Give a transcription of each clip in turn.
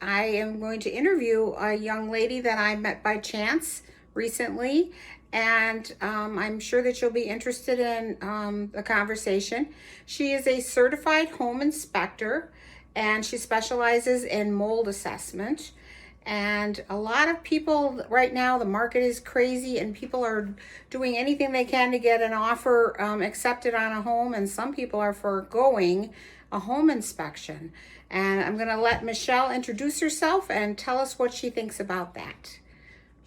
I am going to interview a young lady that I met by chance recently, and I'm sure that you'll be interested in the conversation. She is a certified home inspector, and she specializes in mold assessment. And a lot of people right now, the market is crazy, and people are doing anything they can to get an offer accepted on a home, and some people are foregoing a home inspection. And I'm going to let Michelle introduce herself and tell us what she thinks about that.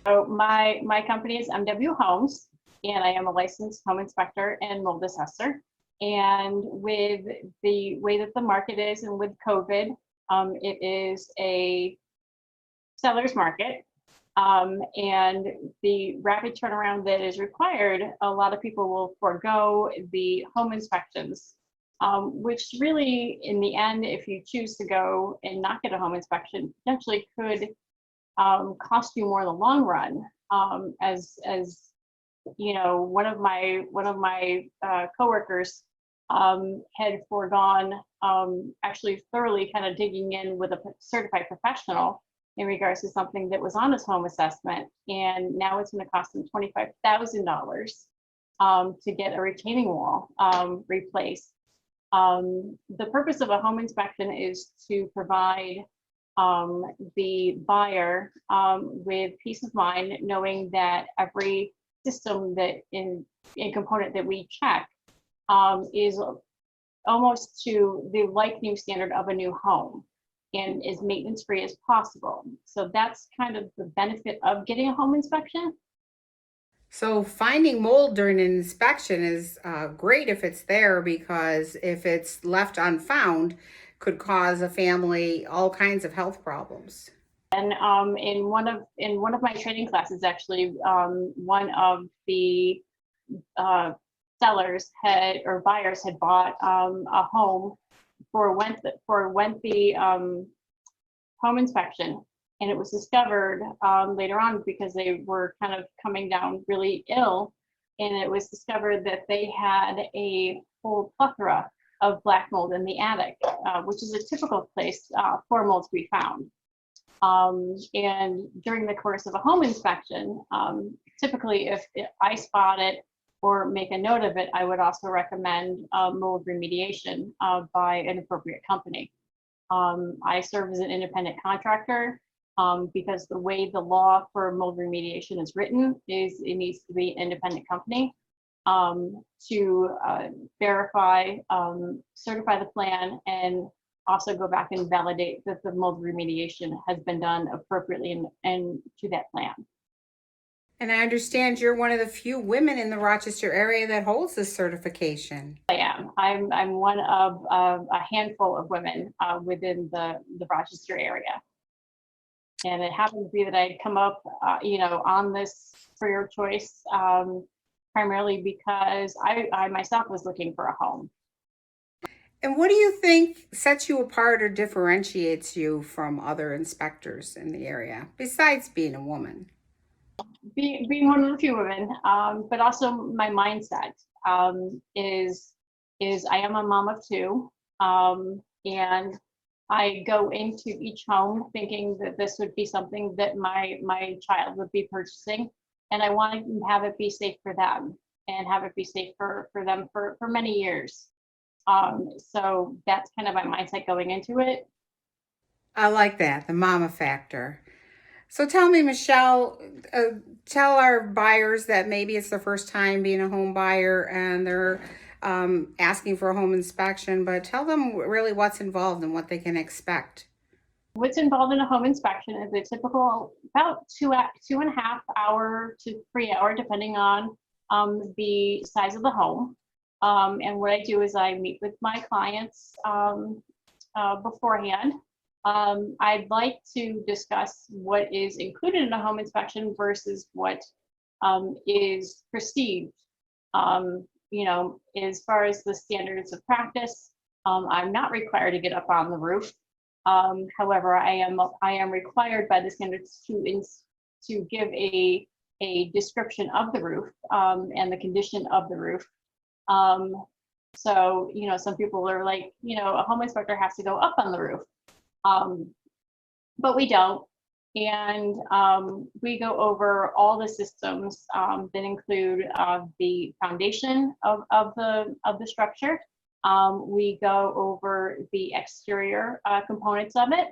So my company is MW Homes, and I am a licensed home inspector and mold assessor. And with the way that the market is, and with COVID, it is a seller's market. And the rapid turnaround that is required, a lot of people will forego the home inspections, which really, in the end, if you choose to go and not get a home inspection, potentially could cost you more in the long run. As you know, one of my coworkers had foregone actually thoroughly kind of digging in with a certified professional in regards to something that was on his home assessment, and now it's going to cost him $25,000 to get a retaining wall replaced. The purpose of a home inspection is to provide the buyer with peace of mind, knowing that every system that in component that we check is almost to the like new standard of a new home and as maintenance free as possible. So that's kind of the benefit of getting a home inspection. So, finding mold during an inspection is great if it's there, because if it's left unfound, could cause a family all kinds of health problems. And in one of my training classes, actually, one of the uh, sellers had or buyers had bought a home for when the home inspection, and it was discovered later on because they were kind of coming down really ill, and it was discovered that they had a whole plethora of black mold in the attic, which is a typical place for mold to be found. And during the course of a home inspection, typically if I spot it or make a note of it, I would also recommend mold remediation by an appropriate company. I serve as an independent contractor because the way the law for mold remediation is written is it needs to be an independent company to verify, certify the plan, and also go back and validate that the mold remediation has been done appropriately and to that plan. And I understand you're one of the few women in the Rochester area that holds this certification. I am. I'm one of a handful of women within the Rochester area. And it happened to be that I had come up, on this career choice primarily because I myself was looking for a home. And what do you think sets you apart or differentiates you from other inspectors in the area, besides being a woman? Being one of the few women, but also my mindset is I am a mom of two, and I go into each home thinking that this would be something that my child would be purchasing, and I want to have it be safe for them and have it be safe for them for many years. So that's kind of my mindset going into it. I like that, the mama factor. So tell me, Michelle, tell our buyers that maybe it's their first time being a home buyer and they're asking for a home inspection, but tell them really what's involved and what they can expect. What's involved in a home inspection is a typical about 2.5 hour to 3 hour, depending on the size of the home. And what I do is I meet with my clients beforehand. I'd like to discuss what is included in a home inspection versus what is perceived. As far as the standards of practice, I'm not required to get up on the roof. However, I am required by the standards to give a description of the roof and the condition of the roof. So, some people are like, a home inspector has to go up on the roof. Um, but we don't. And we go over all the systems that include the foundation of the structure. We go over the exterior components of it.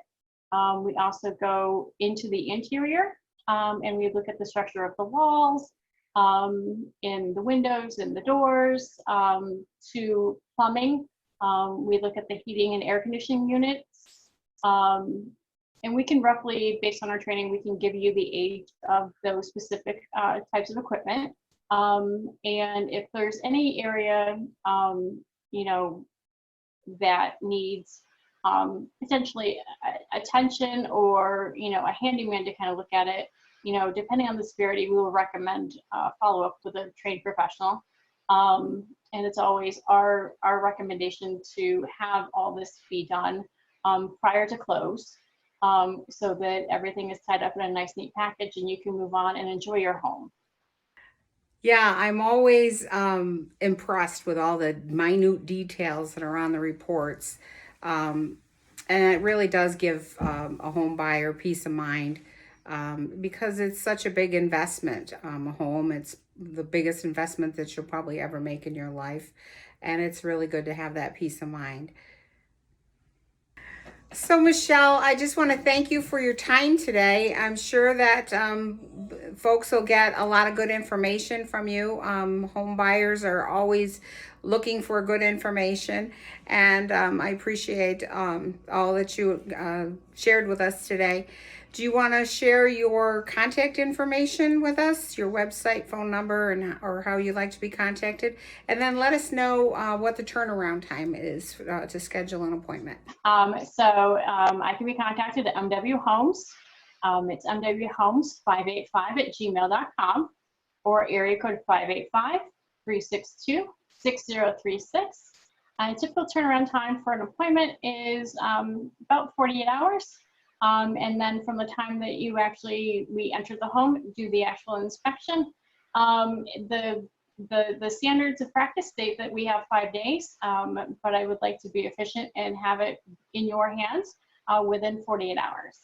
We also go into the interior, and we look at the structure of the walls, in the windows and the doors, to plumbing. We look at the heating and air conditioning units. And we can roughly, based on our training, we can give you the age of those specific types of equipment. And if there's any area, you know, that needs potentially attention, or, you know, a handyman to kind of look at it, you know, depending on the severity, we will recommend follow up with a trained professional. And it's always our recommendation to have all this be done prior to close, so that everything is tied up in a nice, neat package and you can move on and enjoy your home. Yeah, I'm always impressed with all the minute details that are on the reports. Um, and it really does give a home buyer peace of mind, because it's such a big investment. A home, it's the biggest investment that you'll probably ever make in your life. And it's really good to have that peace of mind. So, Michelle, I just want to thank you for your time today. I'm sure that folks will get a lot of good information from you. Home buyers are always looking for good information, and I appreciate all that you shared with us today. Do you want to share your contact information with us, your website, phone number, and or how you like to be contacted? And then let us know what the turnaround time is to schedule an appointment. I can be contacted at MW Homes. It's mwhomes585@gmail.com, or area code 585-362-6036. Typical turnaround time for an appointment is about 48 hours. And then from the time that we enter the home, do the actual inspection. The standards of practice state that we have 5 days, but I would like to be efficient and have it in your hands within 48 hours.